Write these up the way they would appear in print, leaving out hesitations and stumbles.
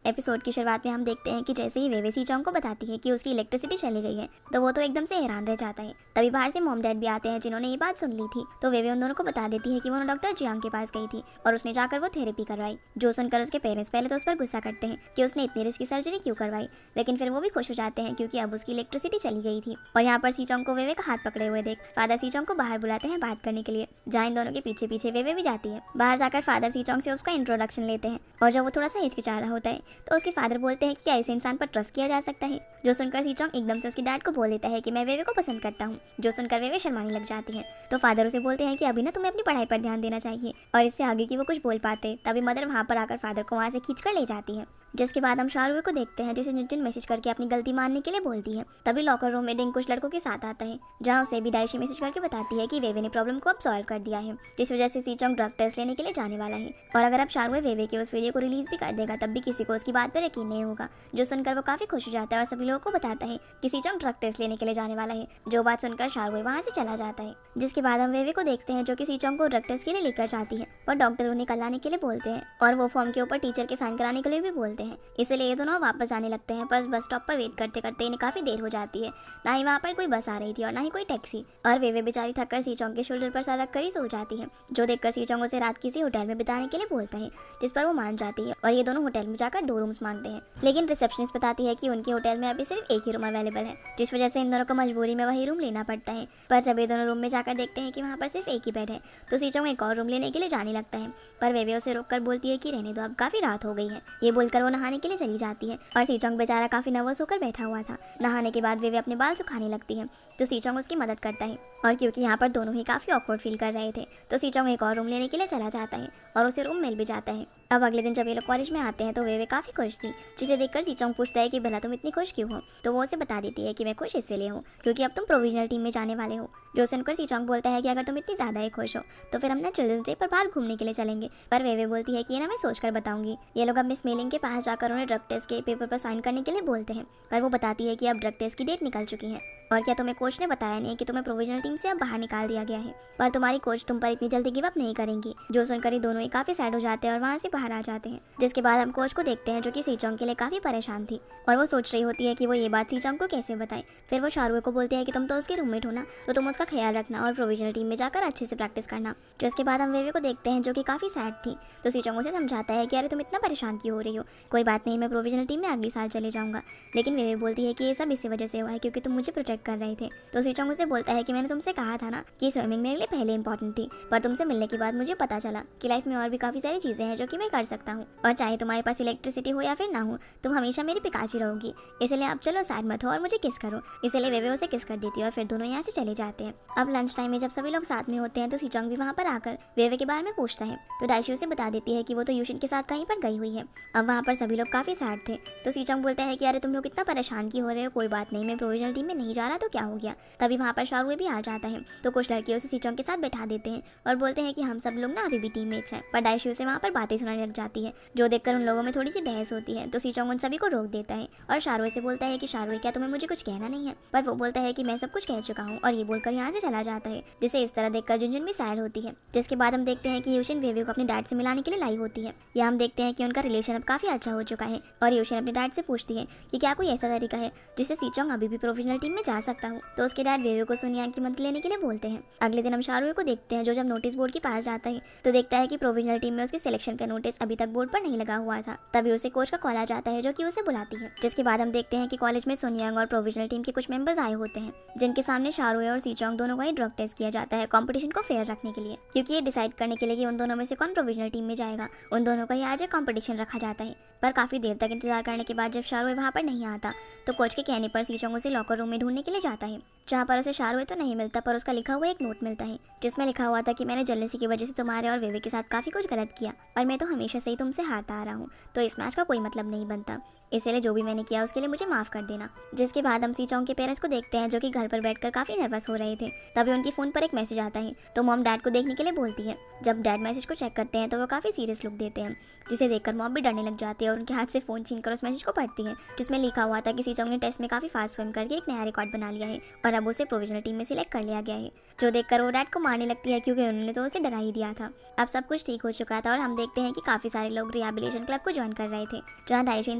Episode की शुरुआत में हम देखते हैं कि जैसे ही वेवे सीचोंग को बताती है कि उसकी इलेक्ट्रिसिटी चली गई है तो वो तो एकदम से हैरान रह जाता है। तभी बाहर से मॉम डैड भी आते हैं जिन्होंने ये बात सुन ली थी। तो वेवे उन दोनों को बता देती है कि वो डॉक्टर जियांग के पास गई थी और उसने जाकर वो थेरेपी करवाई। जो सुनकर उसके पेरेंट्स पहले तो उस पर गुस्सा करते हैं कि उसने इतनी रिस्की सर्जरी क्यों करवाई, लेकिन फिर वो भी खुश हो जाते हैं क्योंकि अब उसकी इलेक्ट्रिसिटी चली गई थी। और यहाँ पर सीचोंग को वेवे का हाथ पकड़े हुए देख फादर सीचोंग को बाहर बुलाते हैं बात करने के लिए, जहाँ इन दोनों के पीछे पीछे वेवे भी जाती है। बाहर जाकर फादर सीचोंग से उसका इंट्रोडक्शन लेते हैं और जब वो थोड़ा सा हिचकिचा रहा होता है तो उसके फादर बोलते हैं कि क्या ऐसे इंसान पर ट्रस्ट किया जा सकता है। जो सुनकर सीचोंग एकदम से उसके डैड को बोल देता है कि मैं वेवे को पसंद करता हूँ। जो सुनकर वेवे शर्माने लग जाती है तो फादर उसे बोलते हैं कि अभी ना तुम्हें अपनी पढ़ाई पर ध्यान देना चाहिए, और इससे आगे की वो कुछ बोल पाते। तभी मदर वहाँ पर आकर फादर को वहाँ से खींच कर ले जाती है। जिसके बाद हम शाहरुख को देखते हैं जिसे जुनजुन मैसेज करके अपनी गलती मानने के लिए बोलती है। तभी लॉकर रूम में डिंग कुछ लड़कों के साथ आता है, जहाँ उसे भी दाइशी मैसेज करके बताती है कि वेवे ने प्रॉब्लम को अब सॉल्व कर दिया है, जिस वजह से सीचोंग ड्रग टेस्ट लेने के लिए जाने वाला है। और अगर अब शाहरुख वेवे के उस वीडियो को रिलीज भी कर देगा तब भी किसी को उसकी बात पर यकीन नहीं होगा। जो सुनकर वो काफी खुश हो जाता है और सभी लोगों को बताता है कि सीचोंग ड्रग टेस्ट लेने के लिए जाने वाला है। जो बात सुनकर शाहरुख वहाँ से चला जाता है। जिसके बाद हम वेवे को देखते हैं जो कि सीचोंग को ड्रग टेस्ट के लिए लेकर जाती है, और डॉक्टर उन्हें कल आने के लिए बोलते हैं और वो फॉर्म के ऊपर टीचर के साइन कराने के लिए भी बोलते हैं। इसलिए दोनों वापस आने लगते हैं, पर बस स्टॉप पर वेट करते करते इन्हें काफी देर हो जाती है। ना ही वहाँ पर कोई बस आ रही थी और ना ही कोई टैक्सी, और वेवे बेचारी थककर सीचोंग के शोल्डर पर सर रखकर ही सो जाती है। जो देखकर सीचोंग उसे रात किसी होटल में बिताने के लिए बोलता है, जिस पर वो मान जाती है और ये दोनों होटल में जाकर 2 रूम्स मांगते हैं। लेकिन रिसेप्शनिस्ट बताती है कि उनके होटल में अभी सिर्फ एक ही रूम अवेलेबल है, जिस वजह से इन दोनों को मजबूरी में वही रूम लेना पड़ता है। पर जब ये दोनों रूम में जाकर देखते हैं कि वहाँ पर सिर्फ एक ही बेड है तो सीचोंग एक और रूम लेने के लिए जाने लगता है, पर वेवे उसे रोककर बोलती है कि रहने दो, अब काफी रात हो गई है। ये बोलकर वो नहाने के लिए चली जाती है और सीचोंग बेचारा काफी नर्वस होकर बैठा हुआ था। नहाने के बाद वेवे अपने बाल सुखाने लगती है तो सीचोंग उसकी मदद करता है, और क्योंकि यहाँ पर दोनों ही काफी ऑकवर्ड फील कर रहे थे तो सीचोंग एक और रूम लेने के लिए चला जाता है और उसे रूम मिल भी जाता है। अब अगले दिन जब ये लोग कॉलेज में आते हैं तो वेवे काफी खुश थी, जिसे देखकर सीचोंग पूछता है कि भला तुम इतनी खुश क्यों हो। तो वो उसे बता देती है कि मैं खुश इसलिए हूँ क्योंकि अब तुम प्रोविजनल टीम में जाने वाले हो। जो सुनकर सीचोंग बोलता है कि अगर तुम इतनी ज्यादा ही खुश हो तो फिर हम ना चिल्ड्रंस डे पर बाहर घूमने के लिए चलेंगे। पर वेवे बोलती है कि ये ना मैं सोच कर बताऊंगी। ये लोग अब मिस मेलिंग के पास जाकर उन्हें ड्रग टेस्ट के पेपर पर साइन करने के लिए बोलते हैं, पर वो बताती है कि अब ड्रग टेस्ट की डेट निकल चुकी है, और क्या तुम्हें कोच ने बताया नहीं कि तुम्हें प्रोविजनल टीम से अब बाहर निकाल दिया गया है, पर तुम्हारी कोच तुम पर इतनी जल्दी गिव अप नहीं करेंगी। जो सुनकर ही दोनों ही काफी सैड हो जाते हैं और वहाँ से बाहर आ जाते हैं। जिसके बाद हम कोच को देखते हैं जो कि सीचोंग के लिए काफी परेशान थी और वो सोच रही होती है कि वो ये बात सीचोंग को कैसे बताए। फिर वो शाहरुख को बोलते हैं कि तुम तो उसके रूममेट हो ना, तो तुम उसका ख्याल रखना और प्रोविजनल टीम में जाकर अच्छे से प्रैक्टिस करना। जिसके बाद हम वेवे को देखते हैं जो कि काफी सैड थी, तो सीचोंग उसे समझाता है कि अरे तुम इतना परेशान क्यों हो रही हो, कोई बात नहीं, मैं प्रोविजनल टीम में अगले साल चले जाऊंगा। लेकिन वेवे बोलती है कि ये सब इसी वजह से हुआ है क्योंकि तुम मुझे प्रोटेक्ट कर रहे थे। तो सीचोंग उसे बोलता है कि मैंने तुमसे कहा था ना कि स्विमिंग मेरे लिए पहले इंपॉर्टेंट थी, पर तुमसे मिलने के बाद मुझे पता चला कि लाइफ में और भी काफी सारी चीजें हैं जो कि मैं कर सकता हूँ, और चाहे तुम्हारे पास इलेक्ट्रिसिटी हो या फिर ना हो तुम हमेशा मेरी पिकाची रहोगी। इसलिए अब चलो सैड मत हो और मुझे किस करो। इसलिए वेवे उसे किस कर देती है और फिर दोनों यहाँ से चले जाते हैं। अब लंच टाइम में जब सभी लोग साथ में होते हैं तो सीचोंग भी वहाँ पर आकर वेवे के बारे में पूछता है, तो दाइशी उसे बता देती है कि वो तो यूशिन के साथ कहीं पर गई हुई है। अब वहाँ पर सभी लोग काफी सैड थे, तो सीचोंग बोलता है कि अरे तुम लोग इतना परेशान क्यों हो रहे हो, कोई बात नहीं, मैं प्रोविजनल टीम में नहीं जा रहा तो क्या हो गया। तभी वहाँ पर शाहरुख भी आ जाता है, तो कुछ लड़के उसे सीचोंग के साथ बैठा देते हैं और बोलते हैं कि हम सब लोग ना अभी भी टीममेट्स हैं। पर दाइशी उसे वहाँ पर बातें सुनाने लग जाती है, जो देखकर उन लोगों में थोड़ी सी बहस होती है। तो सीचोंग उन सभी को रोक देता है और शाहरुख से बोलता है कि शाहरुख क्या तुम्हें मुझे कुछ कहना नहीं है, पर वो बोलता है कि मैं सब कुछ कह चुका हूँ, और ये बोलकर यहाँ से चला जाता है। जिसे इस तरह देखकर जुनजुन भी सैड होती है। जिसके बाद हम देखते हैं कि यूशिन वेवे को अपने डैड से मिलाने के लिए लाई होती है। या हम देखते हैं कि उनका रिलेशन अब काफी अच्छा हो चुका है, और यूशिन अपने डैड से पूछती है कि क्या कोई ऐसा तरीका है जिससे सीचोंग अभी भी प्रोफेशनल टीम में जा सकता हूँ। तो उसके डैड वेवे को सोनिया की मदद लेने के लिए बोलते हैं। अगले दिन हम शाहरुख को देखते हैं जो जब नोटिस बोर्ड के पास जाता है तो देखता है कि प्रोविजनल टीम में उसके सिलेक्शन का नोटिस अभी तक बोर्ड पर नहीं लगा हुआ था। तभी उसे कोच का कॉल आ जाता है जो कि उसे बुलाती है। जिसके बाद हम देखते हैं कि कॉलेज में सोनियांग और प्रोविजनल टीम के कुछ मेंबर्स आए होते हैं, जिनके सामने शाहरुख और सीचोंग दोनों का ही ड्रग टेस्ट किया जाता है कंपटीशन को फेयर रखने के लिए, क्योंकि ये डिसाइड करने के लिए कि उन दोनों में से कौन प्रोविजनल टीम में जाएगा, उन दोनों का ही आज एक कंपटीशन रखा जाता है। पर काफी देर तक इंतजार करने के बाद जब शाहरुख वहाँ पर नहीं आता तो कोच के कहने पर सीचोंग उसे लॉकर रूम में ढूंढने के लिए जाता है, जहाँ पर उसे शाहरुख तो नहीं मिलता, पर उसका लिखा हुआ एक नोट मिलता है जिसमें लिखा हुआ था कि मैंने जेलसी की वजह से तुम्हारे और वेवे के साथ काफी कुछ गलत किया, और मैं तो हमेशा से ही तुमसे हारता आ रहा हूँ, तो इस मैच का कोई मतलब नहीं बनता, इसलिए जो भी मैंने किया उसके लिए मुझे माफ कर देना। जिसके बाद हम सीचोंग के पेरेंट्स को देखते हैं जो कि घर पर बैठकर काफी नर्वस हो रहे थे। तभी उनकी फोन पर एक मैसेज आता है, तो मॉम डैड को देखने के लिए बोलती है। जब डैड मैसेज को चेक करते हैं तो वो काफी सीरियस लुक देते हैं, जिसे देखकर मॉम भी डरने लग जाती है और उनके हाथ से फोन छीनकर उस मैसेज को पढ़ती है, जिसमें लिखा हुआ था कि सीचोंग ने टेस्ट में काफी फास्ट स्विम करके एक नया रिकॉर्ड बना लिया है और अब उसे प्रोविजनल टीम में सिलेक्ट कर लिया गया है। जो देखकर वो डैड को मारने लगती है क्योंकि उन्होंने तो उसे डरा ही दिया था। अब सब कुछ ठीक हो चुका था और हम देखते हैं कि काफी सारे लोग रिहैबिलिटेशन क्लब को ज्वाइन कर रहे थे, जहाँ दाइशी इन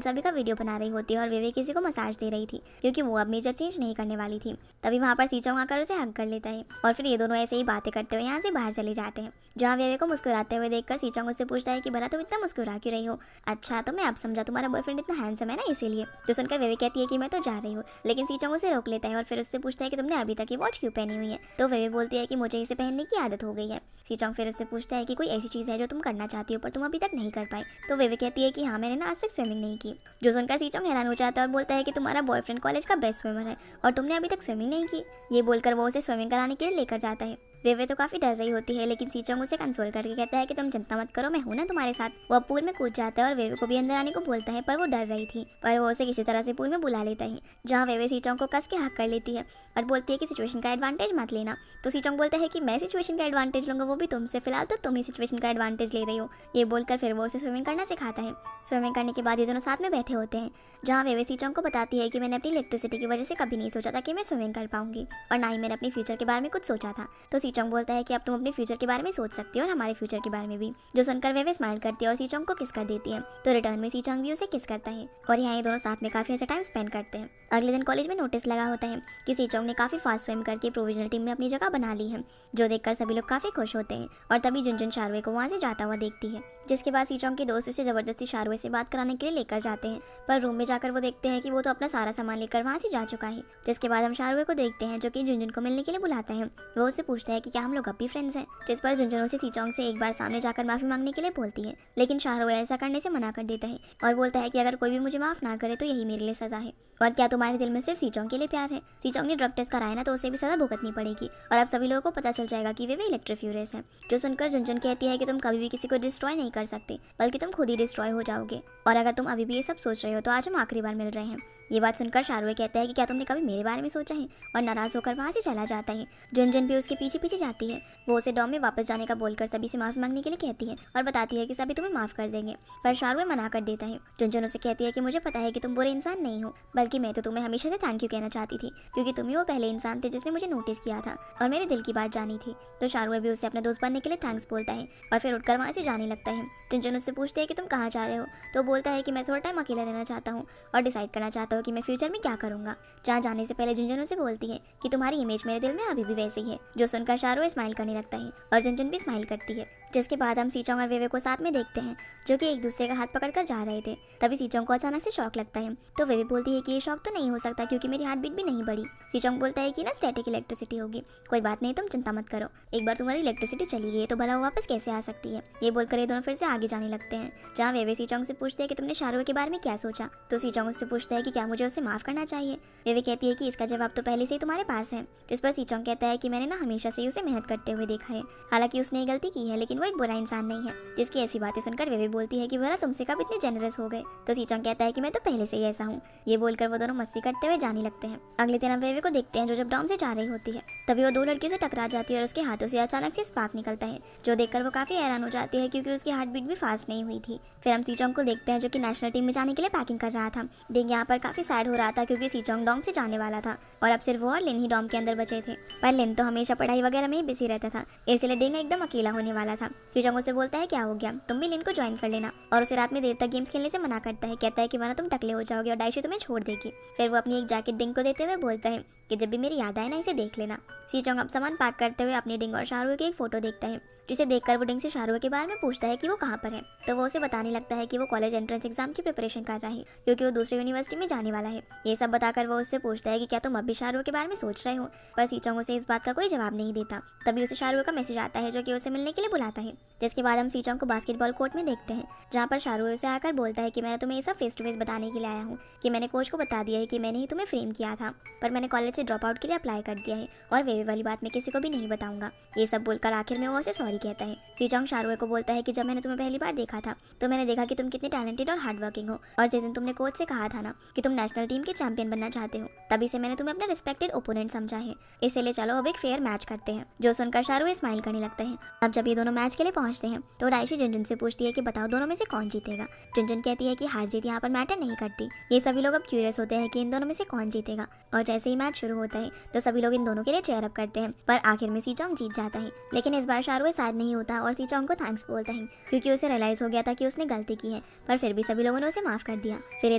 सभी का वीडियो बना रही होती है और वेवे किसी को मसाज दे रही थी क्योंकि वो अब मेजर चेंज नहीं करने वाली थी। तभी वहाँ पर सीचोंग आकर उसे हग कर लेता है और फिर ये दोनों ऐसे ही बातें करते हुए यहाँ से बाहर चले जाते हैं, जहाँ वेवे को मुस्कुराते हुए देखकर सीचोंग उससे पूछता है कि भला तुम इतना मुस्कुरा क्यों रही हो। अच्छा, तो मैं अब समझा, तुम्हारा बॉयफ्रेंड इतना हैंडसम है ना, इसीलिए। जो सुनकर वेवे कहती है कि मैं तो जा रही हूँ, लेकिन सीचोंग उसे रोक लेता है और फिर उससे पूछता है कि तुमने अभी तक ये वॉच क्यों पहनी हुई है। तो वेवे बोलती है कि मुझे इसे पहनने की आदत हो गई है। सीचोंग फिर उससे पूछता है कि कोई ऐसी चीज़ है जो तुम करना चाहती हो पर तुम अभी तक नहीं कर पाई। तो वेवे कहती है कि हाँ, मैंने ना आज तक स्विमिंग नहीं की। जो सुनकर सीचोंग हैरान हो जाता है और बोलता है कि तुम्हारा बॉयफ्रेंड कॉलेज का बेस्ट स्विमर है और तुमने अभी तक स्विमिंग नहीं की। ये बोलकर वो उसे स्विमिंग कराने के लिए लेकर जाता है। वेवे तो काफी डर रही होती है, लेकिन सीचोंग उसे कंसोल करके कहता है कि तुम चिंता मत करो, मैं हूं ना तुम्हारे साथ। वो अब पूल में कूद जाता है और वेवे को भी अंदर आने को बोलता है, पर वो डर रही थी। पर वो उसे किसी तरह से पूल में बुला लेता है, जहाँ वेवे सीचोंग को कस के हक कर लेती है और बोलती है कि सिचुएशन का एडवांटेज मत लेना। तो सीचोंग बोलता है कि मैं सिचुएशन का एडवांटेज लूंगा, वो भी तुमसे, फिलहाल तो तुम ही सिचुएशन का एडवांटेज ले रही हो। ये बोलकर फिर वो उसे स्विमिंग करना सिखाता है। स्विमिंग करने के बाद ये दोनों साथ में बैठे होते हैं, जहाँ वेवे सीचोंग को बताती है कि मैंने अपनी इलेक्ट्रिसिटी की वजह से कभी नहीं सोचा था कि मैं स्विमिंग कर पाऊंगी और ना ही मैंने अपने फ्यूचर के बारे में कुछ सोचा था। तो सीचोंग बोलता है कि अब तुम अपने फ्यूचर के बारे में सोच सकती हो और हमारे फ्यूचर के बारे में भी। जो सुनकर वेवे स्माइल करती है और सीचोंग को किस कर देती है। तो रिटर्न में सीचोंग भी उसे किस करता है और यहाँ ये दोनों साथ में काफी अच्छा टाइम स्पेंड करते हैं। अगले दिन कॉलेज में नोटिस लगा होता है कि सीचोंग ने काफी फास्ट स्विम करके प्रोविजनल टीम में अपनी जगह बना ली है, जो देखकर सभी लोग काफी खुश होते हैं। और तभी जुनजुन शारवे को वहाँ से जाता हुआ देखती है, जिसके बाद सीचोंग के दोस्त उसे जबरदस्ती शारवे से बात कराने के लिए लेकर जाते हैं। पर रूम में जाकर वो देखते हैं कि वो तो अपना सारा सामान लेकर वहाँ से जा चुका है। जिसके बाद हम शारवे को देखते हैं, जो कि जुनजुन को मिलने के लिए बुलाता है। वो उससे पूछता है कि क्या हम लोग अब भी फ्रेंड्स हैं, जिस पर जुनजुन उसे सीचोंग से एक बार सामने जाकर माफी मांगने के लिए बोलती है, लेकिन शारवे ऐसा करने से मना कर देता है और बोलता है कि अगर कोई भी मुझे माफ ना करे तो यही मेरे लिए सजा है। और क्या तुम्हारे दिल में सिर्फ सीचोंग के लिए प्यार है? सीचोंग ने ड्रग टेस्ट कराया ना, तो उसे भी सजा भुगतनी पड़ेगी और अब सभी लोगों को पता चल जाएगा कि वे इलेक्ट्रोफ्यूरियस है। जो सुनकर जुनजुन कहती है कि तुम कभी भी किसी को डिस्ट्रॉय नहीं कर सकते, बल्कि तुम खुद ही डिस्ट्रॉय हो जाओगे। और अगर तुम अभी भी ये सब सोच रहे हो तो आज हम आखिरी बार मिल रहे हैं। ये बात सुनकर शारवे कहता है कि क्या तुमने कभी मेरे बारे में सोचा है, और नाराज होकर वहाँ से चला जाता है। जुनजुन भी उसके पीछे पीछे जाती है। वो उसे डॉम में वापस जाने का बोलकर सभी से माफी मांगने के लिए कहती है और बताती है कि सभी तुम्हें माफ कर देंगे, पर शारवे मना कर देता है। जुनजुन उसे कहती है कि मुझे पता है कि तुम बुरे इंसान नहीं हो, बल्कि मैं तो तुम्हें हमेशा से थैंक यू कहना चाहती थी, क्योंकि तुम ही वो पहले इंसान थे जिसने मुझे नोटिस किया था और मेरे दिल की बात जानी थी। तो शारवे भी उसे अपने दोस्त बनने के लिए थैंक्स बोलता है और फिर उठकर वहाँ से जाने लगता है। जुनजुन उससे पूछती है कि तुम कहाँ जा रहे हो, तो बोलता है कि मैं थोड़ा टाइम अकेला रहना चाहता हूँ और डिसाइड करना चाहता हूँ कि मैं फ्यूचर में क्या करूंगा। जहाँ जाने से पहले जुनजुन उसे बोलती है कि तुम्हारी इमेज मेरे दिल में अभी भी वैसी ही है। जो सुनकर शारवे स्माइल करने लगता है और जुनजुन भी स्माइल करती है। जिसके बाद हम सीचोंग और वेवे को साथ में देखते हैं, जो कि एक दूसरे का हाथ पकड़कर जा रहे थे। तभी सीचोंग को अचानक से शॉक लगता है, तो वेवे बोलती है कि ये शॉक तो नहीं हो सकता क्योंकि मेरी हार्ट बीट भी नहीं बढ़ी। सीचोंग बोलता है कि ना स्टैटिक इलेक्ट्रिसिटी होगी, कोई बात नहीं, तुम चिंता मत करो, एक बार तुम्हारी इलेक्ट्रिसिटी चली गई तो भला वो वापस कैसे आ सकती है। ये बोलकर ये दोनों फिर से आगे जाने लगते हैं, जहाँ वेवे सीचोंग से पूछते हैं कि तुमने शारवे के बारे में क्या सोचा। तो सीचोंग उससे पूछता है कि क्या मुझे उसे माफ करना चाहिए। वेवे कहती है कि इसका जवाब तो पहले से ही तुम्हारे पास है। जिस पर सीचोंग कहता है कि मैंने ना हमेशा से ही उसे मेहनत करते हुए देखा है, हालांकि उसने गलती की है लेकिन वो एक बुरा इंसान नहीं है। जिसकी ऐसी बातें सुनकर वेवे बोलती है कि भला तुमसे कब इतने जेनरस हो गए। तो सीचोंग कहता है कि मैं तो पहले से ही ऐसा हूँ। ये बोलकर वो दोनों मस्ती करते हुए जाने लगते हैं। अगले दिन हम वेवे को देखते हैं, जो जब डॉम से जा रही होती है तभी वो दो लड़कियों से टकरा जाती है और उसके हाथों से अचानक से स्पार्क निकलता है, जो देखकर वो काफी हैरान हो जाती है क्योंकि उसकी हार्ट बीट भी फास्ट नहीं हुई थी। फिर हम सीचोंग को देखते हैं, जो कि नेशनल टीम में जाने के लिए पैकिंग कर रहा था। डिंग यहाँ पर काफी सैड हो रहा था क्योंकि सीचोंग डॉम से जाने वाला था और अब सिर्फ वो और लिन ही डॉम के अंदर बचे थे। पर लिन तो हमेशा पढ़ाई वगैरह में ही बिजी रहता था, इसलिए डिंग एकदम अकेला होने वाला था। सीचोंग उसे बोलता है क्या हो गया, तुम भी लिन को ज्वाइन कर लेना, और उसे रात में देर तक गेम्स खेलने से मना करता है। कहता है कि वरना तुम टकले हो जाओगे और दाइशी तुम्हें छोड़ देगी। फिर वो अपनी एक जैकेट डिंग को देते हुए बोलता है कि जब भी मेरी याद आए ना, इसे देख लेना। सीचोंग अब सामान पैक करते हुए अपनी डिंग और शाहरुख की एक फोटो देखता है, जिसे देखकर वो डिंग से शाहरुख के बारे में पूछता है कि वो कहाँ पर है। तो वो उसे बताने लगता है कि वो कॉलेज एंट्रेंस एग्जाम की प्रिपरेशन कर रहा है क्योंकि वो दूसरी यूनिवर्सिटी में जाने वाला है। ये सब बताकर वो उससे पूछता है कि क्या तुम अब भी शाहरुख के बारे में सोच रहे हो, पर सीचोंग उसे इस बात का कोई जवाब नहीं देता। तभी उसे शाहरुख का मैसेज आता है, जो कि उसे मिलने के लिए बुलाता है। जिसके बाद हम सीचोंग को बास्केटबॉल कोर्ट में देखते हैं, जहाँ पर शाहरुख उसे आकर बोलता है कि मैं तुम्हें ये सब फेस टू फेस बताने के लिए आया हूँ कि मैंने कोच को बता दिया है कि मैंने ही तुम्हें फ्रेम किया था, पर मैंने कॉलेज से ड्रॉप आउट के लिए अप्लाई कर दिया है और वेवे वाली बात मैं किसी को भी नहीं बताऊंगा। ये सब बोलकर आखिर में वो उसे सॉरी यही कहता है। सीचोंग शारुए को बोलता है कि जब मैंने तुम्हें पहली बार देखा था तो मैंने देखा कि तुम कितने टैलेंटेड और हार्ड वर्किंग हो, और जिस दिन तुमने कोच से कहा था ना कि तुम नेशनल टीम के चैंपियन बनना चाहते हो, तभी से मैंने तुम्हें अपना रिस्पेक्टेड ओपोनेंट समझा है। इसलिए चलो अब एक फेयर मैच करते हैं। जो सुनकर शारुए स्माइल करने लगता है। अब जब ये दोनों मैच के लिए पहुंचते हैं तो डाइशी जुनजुन से पूछती है कि बताओ दोनों में से कौन जीतेगा। जुनजुन कहती है कि हार जीत यहाँ पर मैटर नहीं करती। ये सभी लोग अब क्यूरियस होते हैं कि इन दोनों में से कौन जीतेगा, और जैसे ही मैच शुरू होता है तो सभी लोग इन दोनों के लिए चेयर अप करते हैं, पर आखिर में सीचोंग जीत जाता है। लेकिन इस बार शारुए सैड नहीं होता और सीचोंग को थैंक्स बोलता है, क्योंकि उसे रियलाइज हो गया था कि उसने गलती की है, पर फिर भी सभी लोगों ने उसे माफ कर दिया। फिर ये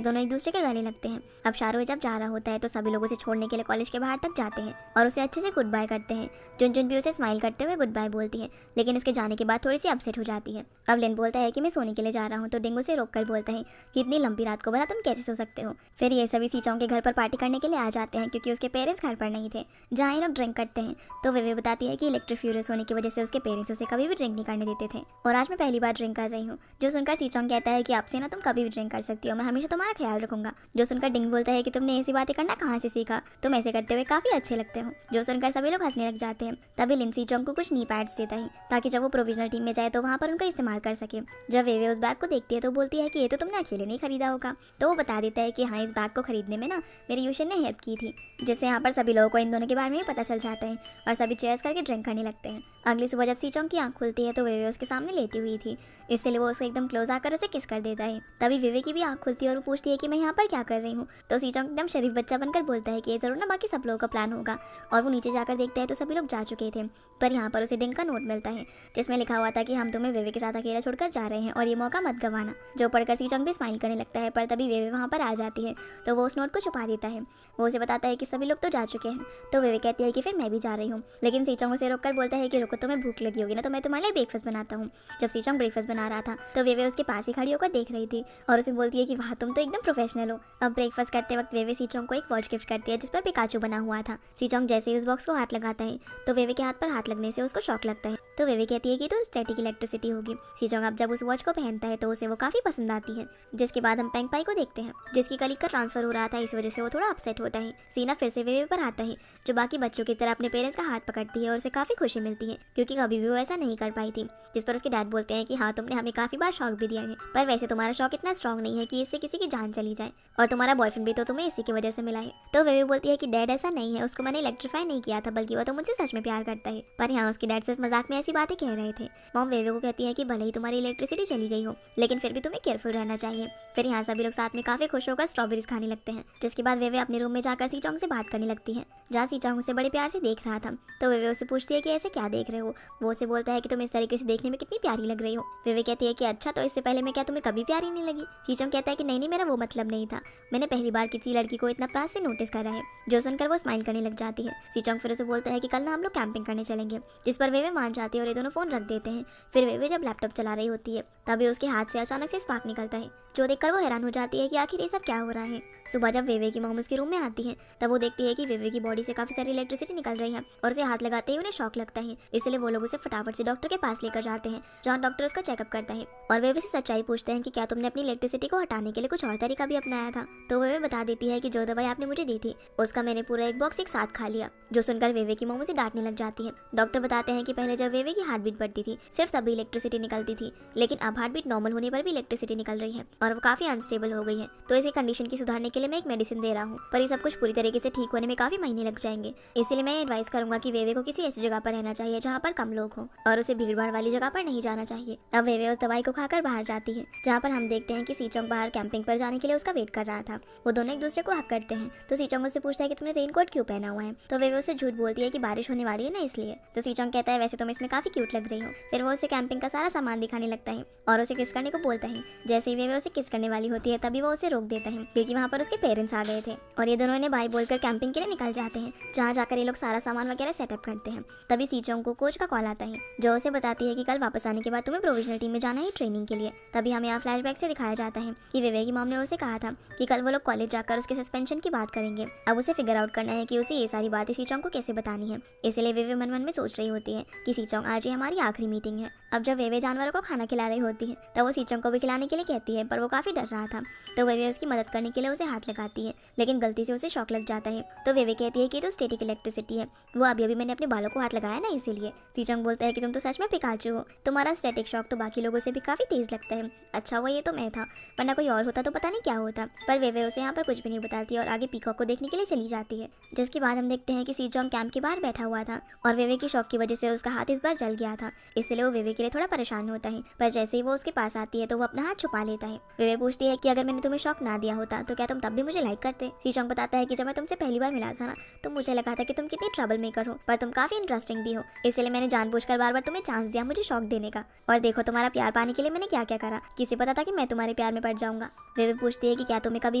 दोनों एक दूसरे के गले लगते हैं। अब शारुए जब जा रहा होता है तो सभी लोग उसे छोड़ने के लिए कॉलेज के बाहर तक जाते हैं और उसे अच्छे से गुड बाय करते हैं। जुनजुन भी उसे स्माइल करते हुए गुड बाय बोलती है, लेकिन उसके जाने के बाद थोड़ी सी अपसेट हो जाती है। अब लिन बोलता है कि मैं सोने के लिए जा रहा हूँ, तो डिंग उसे रोककर बोलता है कि इतनी लंबी रात को भला तुम कैसे सो सकते हो। फिर ये सभी सीचोंग के घर पर पार्टी करने के लिए आ जाते हैं, क्योंकि उसके पेरेंट्स घर पर नहीं थे, जहाँ ये लोग ड्रिंक करते हैं। तो वे बताती है कि इलेक्ट्रिक फ्यूरियस होने की वजह से उसके पेरेंट्स उसे कभी भी ड्रिंक नहीं करने देते थे, और आज मैं पहली बार ड्रिंक कर रही हूँ। जो सुनकर सीचोंग कहता है कि आपसे ना तुम कभी भी ड्रिंक कर सकती हो, मैं हमेशा तुम्हारा ख्याल रखूंगा। जो सुनकर डिंग बोलता है कि तुमने ऐसी बातें करना कहाँ से सीखा, तुम ऐसे करते हुए काफी अच्छे लगते हो। जो सुनकर सभी लोग हंसने लग जाते हैं। तभी लिन सीचोंग को कुछ नी पैड्स देता है ताकि जब वो प्रोविजनल टीम में जाए तो वहाँ पर उनका इस्तेमाल कर सके। जब वे उस बैग को देखती है तो बोलती है कि ये तो तुमने अकेले नहीं खरीदा होगा। तो वो बता देता है कि हाँ, इस बैग को खरीदने में ना मेरी यूशन ने हेल्प की थी, जिससे यहाँ पर सभी लोगों को इन दोनों के बारे में पता चल जाता है और सभी चेयर्स करके ड्रिंक करने लगते हैं। अगली सुबह जब सीचोंग की आंख खुलती है तो वेवे उसके सामने लेटी हुई थी, इसलिए वो उसको एकदम क्लोज आकर उसे किस कर देता है। तभी वेवे की भी आंख खुलती है और वो पूछती है कि मैं यहाँ पर क्या कर रही हूँ। तो सीचोंग एकदम शरीफ बच्चा बनकर बोलता है कि ये जरूर ना बाकी सब लोगों का प्लान होगा, और वो नीचे जाकर देखता है तो सभी लोग जा चुके थे। पर यहाँ पर उसे डिंग का नोट मिलता है जिसमें लिखा हुआ था कि हम तुम्हें वेवे के साथ अकेला छोड़कर जा रहे हैं और ये मौका मत गंवाना। जो पढ़कर सीचोंग भी स्माइल करने लगता है, पर तभी वेवे वहाँ पर आ जाती है तो वो उस नोट को छुपा देता है। वो उसे बताता है कि सभी लोग तो जा चुके हैं। तो वेवे कहती है कि फिर मैं भी जा रही हूँ, लेकिन सीचोंग उसे रोककर बोलता है कि रुको, तुम्हें भूख लगी होगी ना, तो मैं तुम्हारे लिए ब्रेकफास्ट बनाता हूँ। जब सीचोंग ब्रेकफास्ट बना रहा था तो वेवे उसके पास ही खड़ी होकर देख रही थी और उसे बोलती है कि वाह, तुम तो एकदम प्रोफेशनल हो। अब ब्रेकफास्ट करते वक्त वेवे सीचोंग को एक वॉच गिफ्ट करती है जिस पर पिकाचू बना हुआ था। सीचोंग जैसे ही उस बॉक्स को हाथ लगाता है तो वेवे के हाथ पर हाथ लगने से उसको शॉक लगता है। तो वेवे कहती है कि तो स्टैटिक इलेक्ट्रिसिटी होगी। सीचोंग अब जब उस वॉच को पहनता है तो उसे वो काफी पसंद आती है। जिसके बाद हम पेंग पाई को देखते हैं, जिसकी कलीग का ट्रांसफर हो रहा था, इस वजह से वो थोड़ा अपसेट होता है। सीना फिर से वेवे पर आता है, जो बाकी बच्चों की तरह अपने पेरेंट्स का हाथ पकड़ती है और उसे काफी खुशी मिलती है, क्योंकि कभी भी वो ऐसा नहीं कर पाई थी। जिस पर उसके डैड बोलते हैं कि हाँ, तुमने हमें काफी बार शौक भी दिया है, पर वैसे तुम्हारा शौक इतना स्ट्रॉन्ग नहीं है कि इससे किसी की जान चली जाए, और तुम्हारा बॉयफ्रेंड भी तो तुम्हें इसी की वजह से मिला है। तो वेवे बोलती है कि डैड ऐसा नहीं है, उसको मैंने इलेक्ट्रीफाई नहीं किया था, बल्कि वो तो मुझसे सच में प्यार करता है। पर यहाँ उसके डैड सिर्फ मजाक में ऐसी बातें कह रहे थे। मॉम वेवे को कहती है कि भले ही तुम्हारी इलेक्ट्रिसिटी चली गई हो, लेकिन फिर भी तुम्हें केयरफुल रहना चाहिए। फिर यहाँ सभी लोग साथ में काफी खुश होकर स्ट्रॉबेरीज खाने लगते हैं। जिसके बाद वेवे अपने रूम में जाकर सीचोंग से बात करने लगती है, जहाँ सीचोंग उसे बड़े प्यार से देख रहा था। तो वेवे उससे पूछती है कि ऐसे क्या देख रहे हो। वो उसे बोलता है कि तुम इस तरीके से देखने में कितनी प्यारी लग रही हो। वेवे कहती है कि अच्छा, तो इससे पहले मैं क्या तुम्हें कभी प्यारी नहीं लगी। सीचोंग कहता है कि नहीं, मेरा वो मतलब नहीं था, मैंने पहली बार किसी लड़की को इतना पास से नोटिस करा है। जो सुनकर वो स्माइल करने लग जाती है। सीचोंग फिर उसे बोलता है कि कल ना हम लोग कैंपिंग करने चलेंगे, जिस पर वेवे मान जाती है और ये दोनों फोन रख देते हैं। फिर वेवे जब लैपटॉप चला रही होती है तभी उसके हाथ से अचानक से स्पार्क निकलता है, जो देखकर वो हैरान हो जाती है कि आखिर ये सब क्या हो रहा है। सुबह जब वेवे की मॉम उसके रूम में आती है तब वो देखती है कि वेवे की बॉडी से काफी सारी इलेक्ट्रिसिटी निकल रही है और उसे हाथ लगाते ही उन्हें शॉक लगता है। इसलिए वो लोग उसे फटाफट से डॉक्टर के पास लेकर जाते हैं, जहाँ डॉक्टर उसका चेकअप करता है और वेवे से सच्चाई पूछते हैं कि क्या तुमने अपनी इलेक्ट्रिसिटी को हटाने के लिए कुछ और तरीका भी अपनाया था। तो वेवे बता देती है कि जो दवाई आपने मुझे दी थी उसका मैंने पूरा एक बॉक्स एक साथ खा लिया। जो सुनकर वेवे की मॉम उसे डांटने लग जाती है। डॉक्टर बताते हैं कि पहले जब वेवे की हार्ट बीट बढ़ती थी सिर्फ तभी इलेक्ट्रिसिटी निकलती थी, लेकिन अब हार्ट बीट नॉर्मल होने पर भी इलेक्ट्रिसिटी निकल रही है और वो काफी अनस्टेबल हो गई है। तो इसी कंडीशन की सुधारने के लिए मैं एक मेडिसिन दे रहा हूँ, पर ये सब कुछ पूरी तरीके से ठीक होने में काफी महीने लग जाएंगे। इसीलिए मैं एडवाइस करूंगा कि वेवे को किसी ऐसी जगह पर रहना चाहिए जहाँ पर कम लोग हो और उसे भीड़ भाड़ वाली जगह पर नहीं जाना चाहिए। अब वेवे उस दवाई को खाकर बाहर जाती है, जहाँ पर हम देखते हैं कि सीचोंग बाहर कैंपिंग पर जाने के लिए उसका वेट कर रहा था। वो दोनों एक दूसरे को हक करते हैं। तो सीचोंग उससे पूछता है कि तुमने रेनकोट क्यों पहना हुआ है। तो वेवे उसे झूठ बोलती है कि बारिश होने वाली है ना, इसलिए। तो सीचोंग कहता है वैसे तुम इसमें काफी क्यूट लग रही हो। फिर वो उसे कैंपिंग का सारा सामान दिखाने लगता है और उसे किस करने को बोलता है। जैसे ही वेवे उसे किस करने वाली होती है तभी वो उसे रोक देता है, क्योंकि वहाँ पर उसके पेरेंट्स आ गए थे और ये दोनों इन्हें बाय बोलकर कैंपिंग के लिए निकल जाते हैं, जहाँ जाकर ये लोग सारा सामान वगैरह सेटअप करते हैं। तभी सीचोंग को कोच का कॉल आता है, जो उसे बताती है कि कल वापस आने के बाद तुम्हें प्रोविजनल टीम में जाना है ट्रेनिंग के लिए। तभी हमें यहाँ फ्लैशबैक से दिखाया जाता है कि वेवे की मॉम ने उसे कहा था कि कल वो लोग कॉलेज जाकर उसके सस्पेंशन की बात करेंगे। अब उसे फिगर आउट करना है कि उसे ये सारी बातें सीचोंग को कैसे बतानी है। इसलिए वेवे मन मन में सोच रही होती है कि सीचोंग आज ही हमारी आखिरी मीटिंग है, अब जब वेवे जानवरों को खाना खिला रही होती है तब वो सीचोंग को भी खिलाने के लिए कहती है, पर वो काफ़ी डर रहा था। तो वेवे उसकी मदद करने के लिए उसे हाथ लगाती है, लेकिन गलती से उसे शॉक लग जाता है। तो वेवे कहती है कि तो स्टैटिक इलेक्ट्रिसिटी है, वो अभी अभी मैंने अपने बालों को हाथ लगाया ना इसीलिए। सीचोंग बोलता है कि तुम तो सच में पिकाचू हो, तुम्हारा स्टैटिक शॉक तो बाकी लोगों से भी काफ़ी तेज लगता है। अच्छा हुआ ये तो मैं था, वरना कोई और होता तो पता नहीं क्या होता। पर वेवे उसे यहाँ पर कुछ भी नहीं बताती और आगे पीकॉक को देखने के लिए चली जाती है। जिसके बाद हम देखते हैं कि सीचोंग कैंप के बाहर बैठा हुआ था और वेवे की शॉक की वजह से उसका हाथ इस बार जल गया था, इसलिए वो वेवे के लिए थोड़ा परेशान होता है। पर जैसे ही वो उसके पास आती है तो वो अपना हाथ छुपा लेता है। वेवे पूछती है कि अगर मैंने तुम्हें शॉक ना दिया होता तो क्या तुम तब भी मुझे लाइक करते। सीचोंग बताता है कि जब मैं तुमसे पहली बार मिला था ना तो मुझे लगा था कि तुम कितनी ट्रबल मेकर हो, पर तुम काफी इंटरेस्टिंग भी हो, इसलिए मैंने जानबूझकर बार बार तुम्हें चांस दिया मुझे शॉक देने का। और देखो तुम्हारा प्यार पाने के लिए मैंने क्या क्या करा, किसे पता था कि मैं तुम्हारे प्यार में पड़ जाऊंगा। वेवे पूछती है कि क्या तुम्हें कभी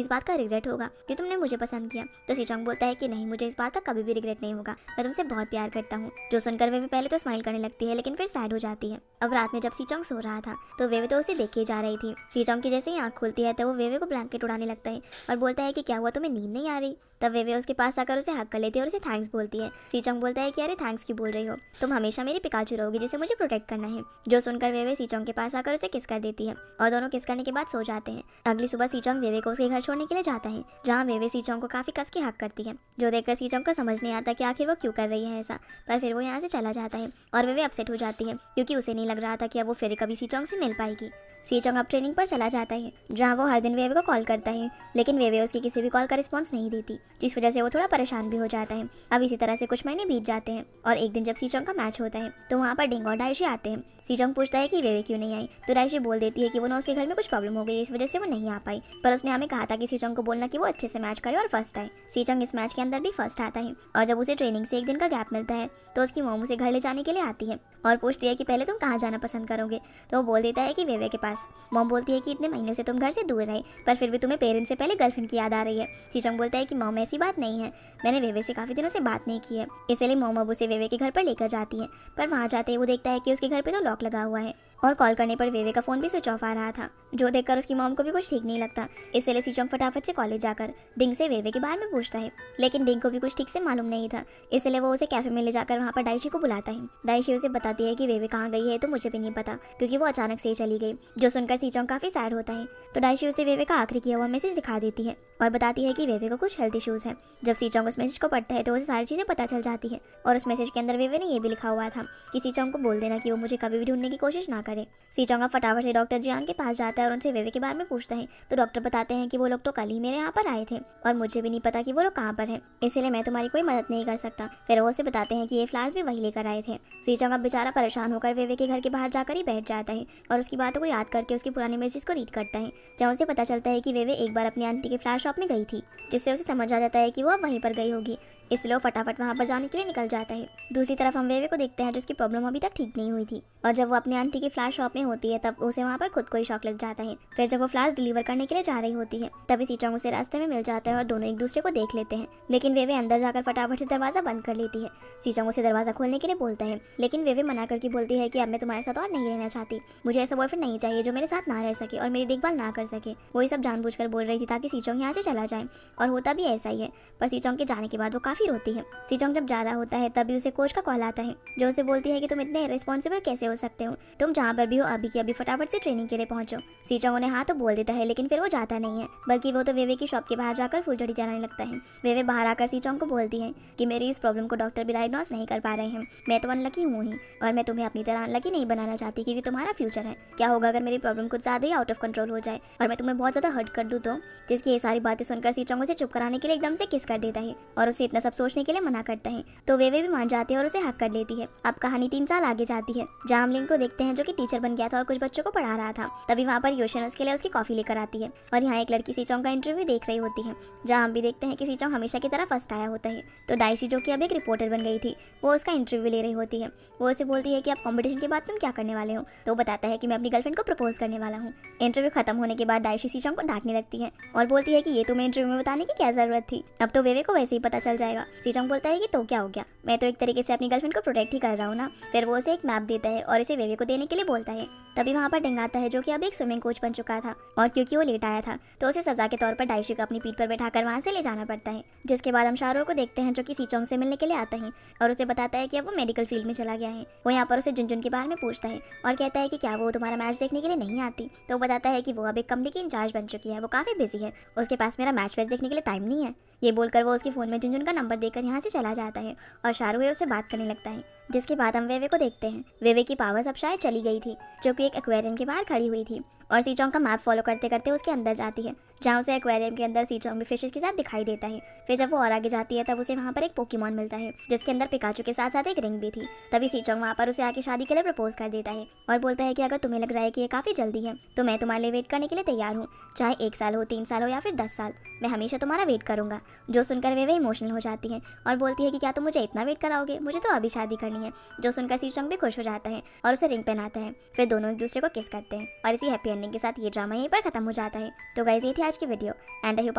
इस बात का रिग्रेट होगा कि तुमने मुझे पसंद किया। तो सीचोंग बोलता है कि नहीं, मुझे इस बात का कभी भी रिग्रेट नहीं होगा, मैं तुमसे बहुत प्यार करता हूँ। जो सुनकर वेवे पहले तो स्माइल करने लगती है लेकिन फिर सैड हो जाती है। अब रात में जब सीचोंग सो रहा था तो वेवे तो उसे देखे जा रही थी। सीचोंग की जैसे ही आंख खुलती है तो वो वेवे को ब्लैंकेट उड़ाने लगता है और बोलता है कि क्या हुआ, तुम्हें नींद नहीं आ रही। तब वेवे उसके पास आकर उसे हक कर लेती है और उसे थैंक्स बोलती है। सीचोंग बोलता है कि अरे थैंक्स क्यों बोल रही हो, तुम हमेशा मेरी पिकाचू रहोगी जिसे मुझे प्रोटेक्ट करना है। जो सुनकर वेवे सीचोंग के पास आकर उसे किस कर देती है और दोनों किस करने के बाद सो जाते हैं। अगली सुबह सीचोंग वेवे को उसके घर छोड़ने के लिए जाता है, जहाँ वेवे सीचोंग को काफी कस के हक करती है। जो देखकर सीचोंग को समझ नहीं आता कि आखिर वो क्यों कर रही है ऐसा, पर फिर वो यहाँ से चला जाता है और वेवे अपसेट हो जाती है क्योंकि उसे नहीं लग रहा था कि अब वो फिर कभी सीचोंग से मिल पाएगी। सीचोंग अब ट्रेनिंग पर चला जाता है, जहाँ वो हर दिन वेवे को कॉल करता है, लेकिन वेवे उसकी किसी भी कॉल का रिस्पॉन्स नहीं देती, जिस वजह से वो थोड़ा परेशान भी हो जाता है। अब इसी तरह से कुछ महीने बीत जाते हैं और एक दिन जब सीचोंग का मैच होता है तो वहाँ पर डिंग और डाइशी आते हैं। सीचोंग पूछता है कि वेवे क्यों नहीं आई, तो डाइशी बोल देती है कि वो ना उसके घर में कुछ प्रॉब्लम हो गई, इस वजह से वो नहीं आ पाई, पर उसने हमें कहा था कि सीचोंग को बोलना कि वो अच्छे से मैच करे और फर्स्ट आए। सीचोंग इस मैच के अंदर भी फर्स्ट आता है और जब उसे ट्रेनिंग से एक दिन का गैप मिलता है तो उसकी मॉम उसे घर ले जाने के लिए आती है और पूछती है कि पहले तुम कहाँ जाना पसंद करोगे, तो वो बोल देता है कि वेवे के पास। मॉम बोलती है कि इतने महीनों से तुम घर से दूर रहे पर फिर भी तुम्हें पेरेंट्स से पहले गर्लफ्रेंड की याद आ रही है। सीचोंग बोलता है कि मॉम ऐसी बात नहीं है, मैंने वेवे से काफ़ी दिनों से बात नहीं की है, इसलिए मॉम अब उसे वेवे के घर पर लेकर जाती है। पर वहाँ जाते ही वो देखता है कि उसके घर पर तो लॉक लगा हुआ है और कॉल करने पर वेवे का फ़ोन भी स्विच ऑफ आ रहा था। जो देखकर उसकी मॉम को भी कुछ ठीक नहीं लगता, इसलिए सीचोंग फटाफट से कॉलेज जाकर डिंग से वेवे के बारे में पूछता है, लेकिन डिंग को भी कुछ ठीक से मालूम नहीं था, इसलिए वो उसे कैफे में ले जाकर वहाँ पर डाइशी को बुलाता है। डाइशी उसे बताती है कि वेवे कहाँ गई है तो मुझे भी नहीं पता क्योंकि वो अचानक से ही चली गई। जो सुनकर सीचोंग काफ़ी सैड होता है, तो डाइशी उसे वेवे का आखिरी किया हुआ मैसेज दिखा देती है और बताती है कि वेवे को कुछ हेल्थ इश्यूज़ है। जब सीचोंग उस मैसेज को पढ़ता है तो उसे सारी चीज़ें पता चल जाती है और उस मैसेज के अंदर वेवे ने ये भी लिखा हुआ था कि सीचोंग को बोल देना कि वो मुझे कभी भी ढूंढने की कोशिश ना करे। सीचोंग फटाफट से डॉक्टर जियांग के पास जाता है और उनसे वेवे के बारे में पूछता है, तो डॉक्टर बताते हैं कि वो लोग तो कल ही मेरे यहाँ पर आए थे और मुझे भी नहीं पता कि वो लोग कहाँ पर हैं, इसलिए मैं तुम्हारी कोई मदद नहीं कर सकता। फिर वो उसे बताते हैं कि ये फ्लावर्स भी वही लेकर आए थे। सीचोंग अब बेचारा परेशान होकर वेवे के घर के बाहर जाकर ही बैठ जाता है और उसकी बातों को याद करके उसकी पुरानी मैसेज को रीड करता है, जहाँ उसे पता चलता है कि वेवे एक बार अपनी आंटी के फ्लावर शॉप में गई थी, जिससे उसे समझ आ जाता है कि वो अब वहीं पर गई होगी, इसलिए वो फटाफट वहाँ पर जाने के लिए निकल जाता है। दूसरी तरफ हम वेवे को देखते हैं जिसकी प्रॉब्लम अभी तक ठीक नहीं हुई थी और जब वो अपनी आंटी की फ्लावर शॉप में होती है तब उसे वहाँ पर खुद को ही शॉक लग जाता है। फिर जब वो फ्लावर्स डिलीवर करने के लिए जा रही होती है तभी सीचोंग उसे रास्ते में मिल जाता है और दोनों एक दूसरे को देख लेते हैं, लेकिन वेवे अंदर जाकर फटाफट से दरवाजा बंद कर लेती है। सीचोंग उसे दरवाजा खोलने के लिए बोलता है, लेकिन वेवे मना करके बोलती है कि अब मैं तुम्हारे साथ और नहीं रहना चाहती, मुझे ऐसा बॉयफ्रेंड नहीं चाहिए जो मेरे साथ ना रह सके और मेरी देखभाल ना कर सके। वो ये सब जानबूझकर बोल रही थी ताकि सीचोंग यहाँ से चला जाए और होता भी ऐसा ही है, पर सीचोंग के जाने के बाद वो काफ़ी रोती है। सीचोंग जब जा रहा होता है तभी उसे कोच का कॉल आता है जो उसे बोलती है कि तुम इतने रिस्पॉन्सिबल कैसे हो सकते हो, तुम जहाँ पर भी हो अभी की अभी फटाफट से ट्रेनिंग के लिए पहुंचो। सीचोंग उन्हें हाँ तो बोल देता है, लेकिन फिर वो जाता नहीं है, बल्कि वो तो वेवे की शॉप के बाहर जाकर फुलझड़ी जलाने लगता है। वेवे बाहर आकर सीचोंग को बोलती है कि मेरी इस प्रॉब्लम को डॉक्टर भी डायग्नोस नहीं कर पा रहे हैं, मैं तो अनलकी हूँ ही और मैं तुम्हें अपनी तरह अनलकी नहीं बनाना चाहती क्योंकि तुम्हारा फ्यूचर है। क्या होगा अगर मेरी प्रॉब्लम कुछ ज़्यादा ही आउट ऑफ कंट्रोल हो जाए और मैं तुम्हें बहुत ज़्यादा हर्ट कर दूँ तो। जिसकी ये सारी बातें सुनकर सीचोंग उसे चुप कराने के लिए एकदम से किस कर देता है और उसे इतना सब सोचने के लिए मना करता है, तो वेवे भी मान जाती है और उसे हक कर लेती है। अब कहानी 3 साल आगे जाती है, जहाँ हम लिंग को देखते हैं जो कि टीचर बन गया था और कुछ बच्चों को पढ़ा रहा था। तभी वहाँ पर योशन उसके लिए उसकी कॉफी लेकर आती है और यहाँ एक लड़की सीचोंग का इंटरव्यू देख रही होती है, जहाँ हम भी देखते हैं कि सीचोंग हमेशा की तरह फर्स्ट आया होता है। तो डाइशी जो कि अब एक रिपोर्टर बन गई थी वो उसका इंटरव्यू ले रही होती है। वो उसे बोलती है कि अब कॉम्पिटिशन के बाद तुम क्या करने वाले हो, तो वो बताता है कि मैं अपनी गर्लफ्रेंड को प्रपोज करने वाला हूँ। इंटरव्यू खत्म होने के बाद डाइशी सीचोंग को डांटने लगती है और बोलती है कि ये तुम्हें इंटरव्यू में बताने की क्या जरूरत थी, अब तो वेवे को वैसे ही पता चल जाएगा। सीचोंग बोलता है कि तो क्या हो गया, मैं तो एक तरीके से अपनी गर्लफ्रेंड को प्रोटेक्ट ही कर रहा हूँ ना। फिर वो उसे एक मैप देता है और इसे वेवे को देने के लिए बोलता है। तभी वहाँ पर टिंग आता है जो कि अब एक स्विमिंग कोच बन चुका था, और क्योंकि वो लेट आया था तो उसे सजा के तौर पर डाइशी को अपनी पीठ पर बैठाकर वहाँ से ले जाना पड़ता है। जिसके बाद हम शाहरुख को देखते हैं जो कि सीचोंग से मिलने के लिए आता है और उसे बताता है कि अब वो मेडिकल फील्ड में चला गया है। वो यहाँ पर उसे जुनजुन के बारे में पूछता है और कहता है कि क्या वो तुम्हारा मैच देखने के लिए नहीं आती, तो वो बताता है कि वो अब एक कंपनी की इंचार्ज बन चुकी है, वो काफ़ी बिजी है, उसके पास मेरा मैच वैच देखने के लिए टाइम नहीं है। ये बोलकर वो उसके फ़ोन में जुनजुन का नंबर देकर यहाँ से चला जाता है और शाहरुख उससे बात करने लगता है। जिसके बाद हम वेवे को देखते हैं। वेवे की पावर्स अब शायद चली गई थी, जो कि एक एक्वेरियम के बाहर खड़ी हुई थी और सीचोंग का मैप फॉलो करते करते उसके अंदर जाती है, जहाँ उसे एक्वेरियम के अंदर सीचोंग भी फिशेस के साथ दिखाई देता है। फिर जब वो और आगे जाती है तब उसे वहाँ पर एक पोकेमॉन मिलता है जिसके अंदर पिकाचू के साथ साथ एक रिंग भी थी। तभी सीचोंग वहाँ पर उसे आके शादी के लिए प्रपोज कर देता है और बोलता है कि अगर तुम्हें लग रहा है कि ये काफ़ी जल्दी है तो मैं तुम्हारे लिए वेट करने के लिए तैयार हूँ, चाहे 1 साल हो, 3 साल हो या फिर 10 साल, मैं हमेशा तुम्हारा वेट करूँगा। जो सुनकर वे इमोशनल हो जाती है और बोलती है कि क्या तुम मुझे इतना वेट कराओगे, मुझे तो अभी शादी करनी है। जो सुनकर सीचोंग भी खुश हो जाता है और उसे रिंग पहनाता है। फिर दोनों एक दूसरे को किस करते हैं और इसी हैप्पी एंडिंग के साथ ये ड्रामा यहीं पर खत्म हो जाता है। तो गाइस ये थी आज की वीडियो एंड आई होप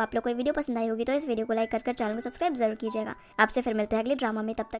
आप लोग को वीडियो पसंद आई होगी, तो इस वीडियो को लाइक कर चैनल को सब्सक्राइब जरूर कीजिएगा। आपसे फिर मिलते हैं अगले ड्रामा में, तब तक